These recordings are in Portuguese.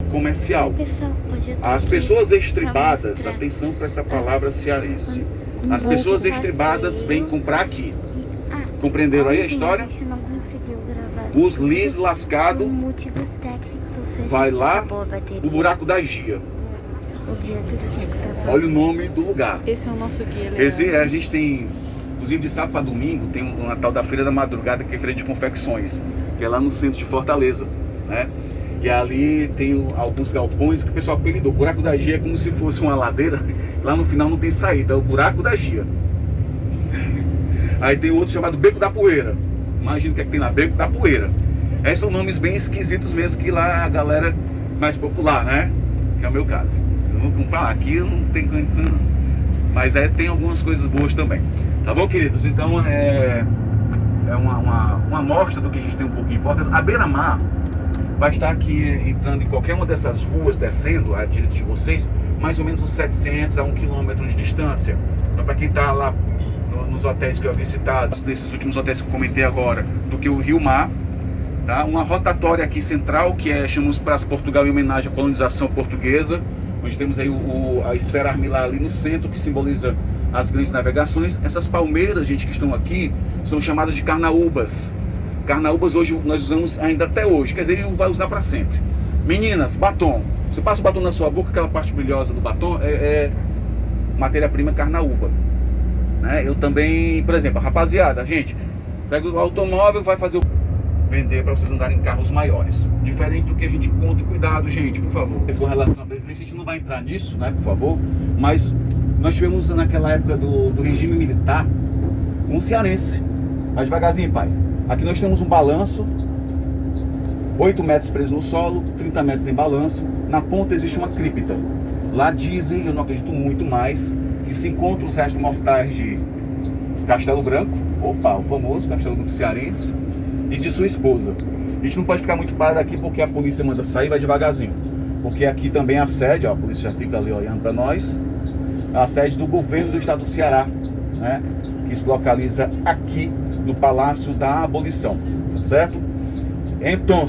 comercial. Pessoal, hoje eu tô As aqui pessoas pra estribadas, mostrar atenção para essa palavra cearense. um As pessoas bom estribadas passeio. vêm comprar aqui. E, Compreenderam aí a ontem história? A gente não conseguiu gravar Os tudo lis lascados por motivos técnicos, ou seja, vai lá acabou a bateria. o buraco da Gia. O guia turístico tá falando. Olha o nome do lugar. Esse é o nosso guia, A gente tem, inclusive de sábado para domingo, tem uma tal da Feira da Madrugada, que é Feira de Confecções, que é lá no centro de Fortaleza, né? E ali tem alguns galpões que o pessoal apelidou. O buraco da Gia é como se fosse uma ladeira, lá no final não tem saída, é o buraco da Gia. Aí tem outro chamado Beco da Poeira. Imagina o que é que tem lá, Beco da Poeira. Esses são nomes bem esquisitos mesmo, que lá a galera mais popular, né? Que é o meu caso. Eu vou comprar aqui, eu não tenho condição não. Mas tem algumas coisas boas também. Tá bom, queridos? Então é uma amostra do que a gente tem um pouquinho em Fortaleza. A beira-mar vai estar aqui entrando em qualquer uma dessas ruas, descendo à direita de vocês, mais ou menos uns 700 a 1 quilômetro de distância. Então, para quem está lá nos hotéis que eu havia citado, desses últimos hotéis que eu comentei agora, do que o Rio Mar, tá? Uma rotatória aqui central, que chamamos Praça Portugal em homenagem à colonização portuguesa, onde temos aí a esfera armilar ali no centro, que simboliza as grandes navegações. Essas palmeiras, gente, que estão aqui, são chamadas de carnaúbas. Carnaúbas hoje nós usamos ainda até hoje, quer dizer, ele vai usar para sempre. Meninas, batom. Você passa o batom na sua boca, aquela parte brilhosa do batom é matéria-prima carnaúba, né? Eu também, por exemplo, a rapaziada, gente, pega o automóvel, vai fazer vender para vocês andarem em carros maiores. Diferente do que a gente conta, cuidado, gente, por favor. Com relação à presidência, a gente não vai entrar nisso, né, por favor, mas nós tivemos naquela época do regime militar um cearense. Mas devagarzinho, pai. Aqui nós temos um balanço, 8 metros preso no solo, 30 metros em balanço. Na ponta existe uma cripta. Lá dizem, eu não acredito muito mais, que se encontram os restos mortais de Castelo Branco, opa, o famoso Castelo Branco cearense, e de sua esposa. A gente não pode ficar muito parado aqui porque a polícia manda sair, vai devagarzinho. Porque aqui também é a sede, ó, a polícia já fica ali olhando para nós, a sede do governo do estado do Ceará, né, que se localiza aqui no Palácio da Abolição, tá certo? Então,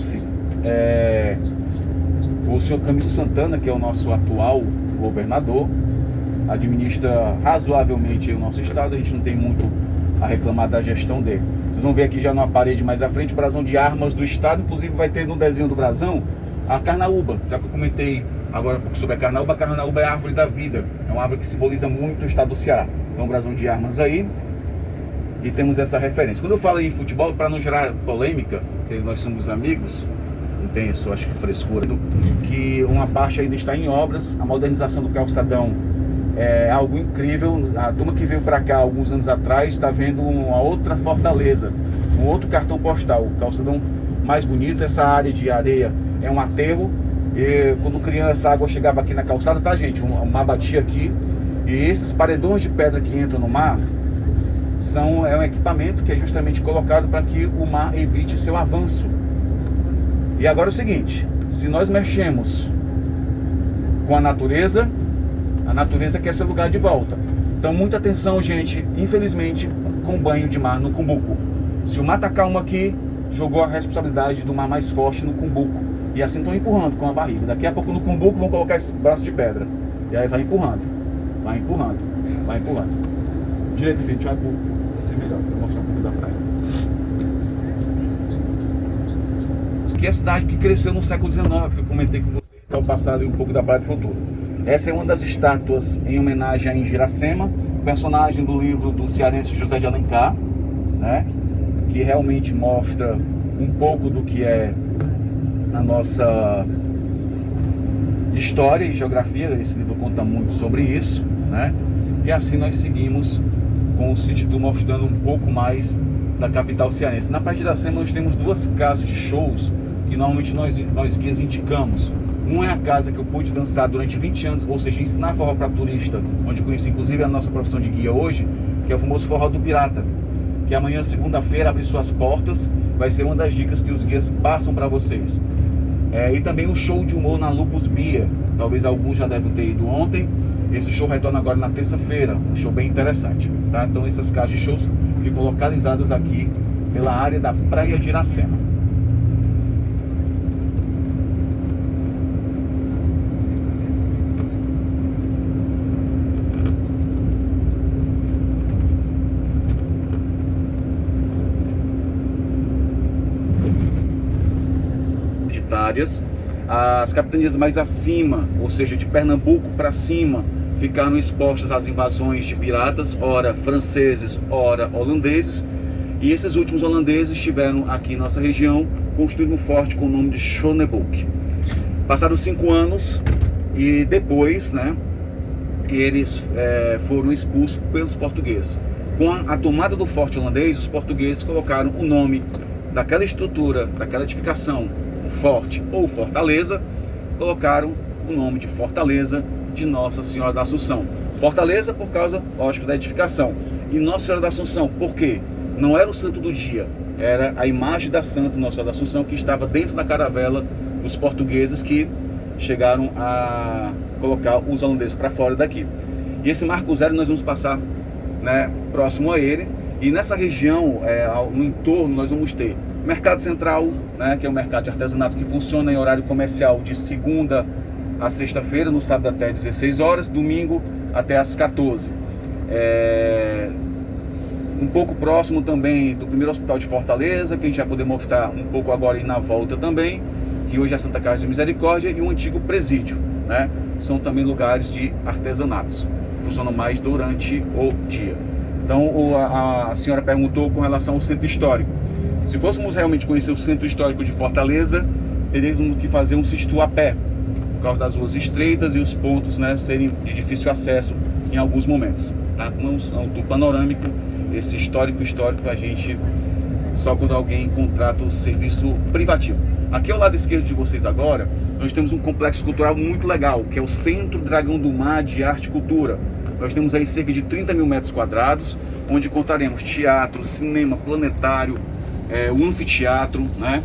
o senhor Camilo Santana, que é o nosso atual governador, administra razoavelmente o nosso estado. A gente não tem muito a reclamar da gestão dele. Vocês vão ver aqui já numa parede mais à frente o brasão de armas do estado. Inclusive vai ter no desenho do brasão a carnaúba. Já que eu comentei agora um pouco sobre a carnaúba é a árvore da vida. É uma árvore que simboliza muito o estado do Ceará. Então, brasão de armas aí. E temos essa referência. Quando eu falo em futebol, para não gerar polêmica, porque nós somos amigos, não tem isso, acho que frescura, que uma parte ainda está em obras. A modernização do calçadão é algo incrível. A turma que veio para cá alguns anos atrás está vendo uma outra Fortaleza, um outro cartão postal. O calçadão mais bonito. Essa área de areia é um aterro. E quando criança, a água chegava aqui na calçada, tá, gente? O mar batia aqui. E esses paredões de pedra que entram no mar é um equipamento que é justamente colocado para que o mar evite o seu avanço. E agora é o seguinte: se nós mexemos com a natureza quer seu lugar de volta. Então muita atenção, gente, infelizmente, com banho de mar no Cumbuco. Se o mar tá calmo aqui, jogou a responsabilidade do mar mais forte no Cumbuco. E assim estão empurrando com a barriga. Daqui a pouco no Cumbuco vão colocar esse braço de pedra. E aí vai empurrando, vai empurrando, vai empurrando. Direito, filho, a gente vai ser melhor, vou mostrar um pouco da praia. Que é a cidade que cresceu no século XIX, que eu comentei com vocês ao passar ali um pouco da Praia do Futuro. Essa é uma das estátuas em homenagem a Iracema, personagem do livro do cearense José de Alencar, né, que realmente mostra um pouco do que é a nossa história e geografia. Esse livro conta muito sobre isso, né? E assim nós seguimos com o City Tour mostrando um pouco mais da capital cearense. Na Praia de Iracema nós temos duas casas de shows que normalmente nós guias indicamos. Uma é a casa que eu pude dançar durante 20 anos, ou seja, ensinar forró para turista, onde conheci inclusive a nossa profissão de guia hoje, que é o famoso Forró do Pirata, que amanhã, segunda-feira, abre suas portas. Vai ser uma das dicas que os guias passam para vocês. E também o show de humor na Lupus Bia, talvez alguns já devem ter ido ontem. Esse show retorna agora na terça-feira, um show bem interessante, tá? Então essas casas de shows ficam localizadas aqui pela área da Praia de Iracema. áreas. As capitanias mais acima, ou seja, de Pernambuco para cima, ficaram expostas às invasões de piratas, ora franceses, ora holandeses. E esses últimos holandeses estiveram aqui em nossa região, construindo um forte com o nome de Schoneboek. Passaram 5 anos e depois, né, eles foram expulsos pelos portugueses. Com a tomada do forte holandês, os portugueses colocaram o nome daquela estrutura, daquela edificação, o forte ou fortaleza, colocaram o nome de Fortaleza de Nossa Senhora da Assunção. Fortaleza por causa, lógico, da edificação. E Nossa Senhora da Assunção, por quê? Não era o santo do dia, era a imagem da Santa Nossa Senhora da Assunção que estava dentro da caravela dos portugueses que chegaram a colocar os holandeses para fora daqui. E esse Marco Zero nós vamos passar, né, próximo a ele. E nessa região, no entorno, nós vamos ter Mercado Central, né, que é um mercado de artesanatos que funciona em horário comercial de segunda a sexta-feira, no sábado até 16 horas, domingo até às 14. Um pouco próximo também do primeiro hospital de Fortaleza, que a gente vai poder mostrar um pouco agora e na volta também, que hoje é a Santa Casa de Misericórdia, e um antigo presídio, né? São também lugares de artesanatos, funcionam mais durante o dia. Então a senhora perguntou com relação ao centro histórico. Se fôssemos realmente conhecer o centro histórico de Fortaleza, teríamos que fazer um cistu a pé, por causa das ruas estreitas e os pontos, né, serem de difícil acesso em alguns momentos. Tá? Com um tour panorâmico, esse histórico a gente só quando alguém contrata o serviço privativo. Aqui ao lado esquerdo de vocês agora, nós temos um complexo cultural muito legal, que é o Centro Dragão do Mar de Arte e Cultura. Nós temos aí cerca de 30 mil metros quadrados, onde encontraremos teatro, cinema, planetário, o anfiteatro, né?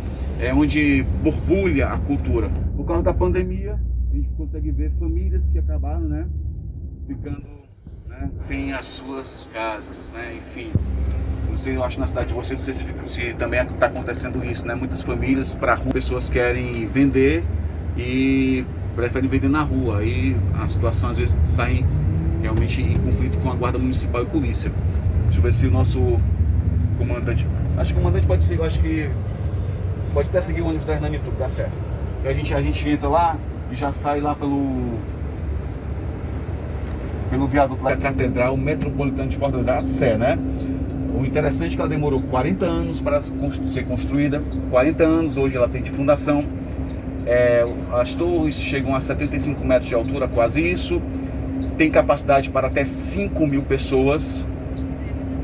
Onde borbulha a cultura. Por causa da pandemia, a gente consegue ver famílias que acabaram, né, ficando, né, sem as suas casas, né? Enfim, não sei, eu acho na cidade de vocês, não sei se também está acontecendo isso, né? Muitas famílias para rua, pessoas querem vender e preferem vender na rua. Aí a situação às vezes sai realmente em conflito com a guarda municipal e polícia. Deixa eu ver se o nosso comandante, acho que o comandante pode ser, eu acho que pode até seguir o ônibus da Hernani Tudo, dá certo. E a gente entra lá e já sai lá pelo viaduto da Catedral Metropolitana de Fortaleza, a Sé, né? O interessante é que ela demorou 40 anos para ser construída, 40 anos, hoje ela tem de fundação. As torres chegam a 75 metros de altura, quase isso. Tem capacidade para até 5 mil pessoas.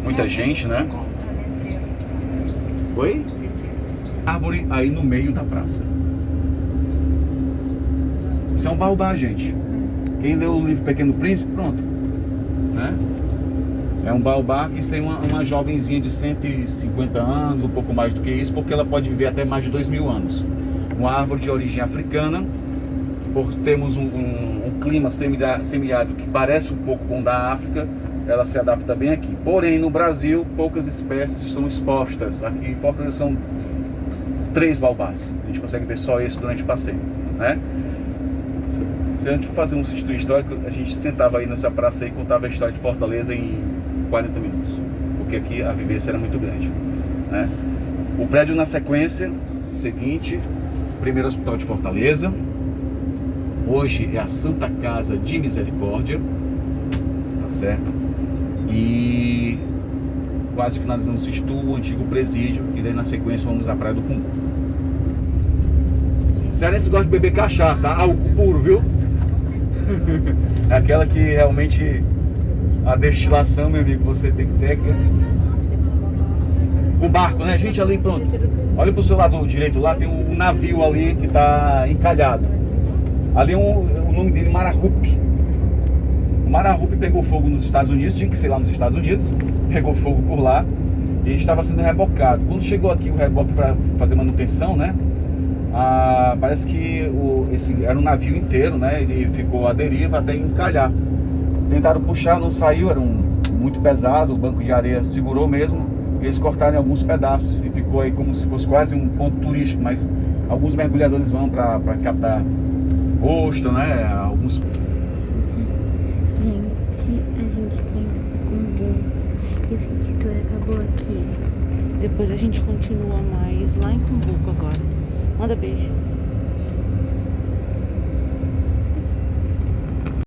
Muita gente, né? Oi? Árvore aí no meio da praça. Isso é um baobá, gente. Quem leu o livro Pequeno Príncipe, pronto, né? É um baobá que tem uma jovenzinha de 150 anos, um pouco mais do que isso, porque ela pode viver até mais de 2.000 anos. Uma árvore de origem africana, por termos um clima semiárido que parece um pouco com o da África, ela se adapta bem aqui. Porém, no Brasil, poucas espécies são expostas. Aqui em Fortaleza são 3 baobás. A gente consegue ver só esse durante o passeio, né? Se a gente for fazer um sítio histórico, a gente sentava aí nessa praça e contava a história de Fortaleza em 40 minutos, porque aqui a vivência era muito grande, né? O prédio na sequência seguinte, primeiro hospital de Fortaleza, hoje é a Santa Casa de Misericórdia, tá certo? E quase finalizando o sítio, o antigo presídio, e daí na sequência vamos à Praia do Cumbu. Cearense gosta de beber cachaça, álcool puro, viu? É aquela que realmente a destilação, meu amigo, você tem que ter. O barco, né, gente? Ali, pronto. Olha pro seu lado direito lá, tem um navio ali que tá encalhado. Ali o nome dele, Marahupe. O Marahupe pegou fogo nos Estados Unidos, tinha que ser lá nos Estados Unidos, pegou fogo por lá e estava sendo rebocado. Quando chegou aqui o reboque para fazer manutenção, né? Parece que esse era um navio inteiro, né? Ele ficou à deriva até encalhar. Tentaram puxar, não saiu, era muito pesado, o banco de areia segurou mesmo. E eles cortaram em alguns pedaços e ficou aí como se fosse quase um ponto turístico, mas alguns mergulhadores vão para captar ostra, né? Alguns. Gente, a gente tem Cumbu. Esse editor acabou aqui. Depois a gente continua mais lá em Cumbuco agora. Manda beijo.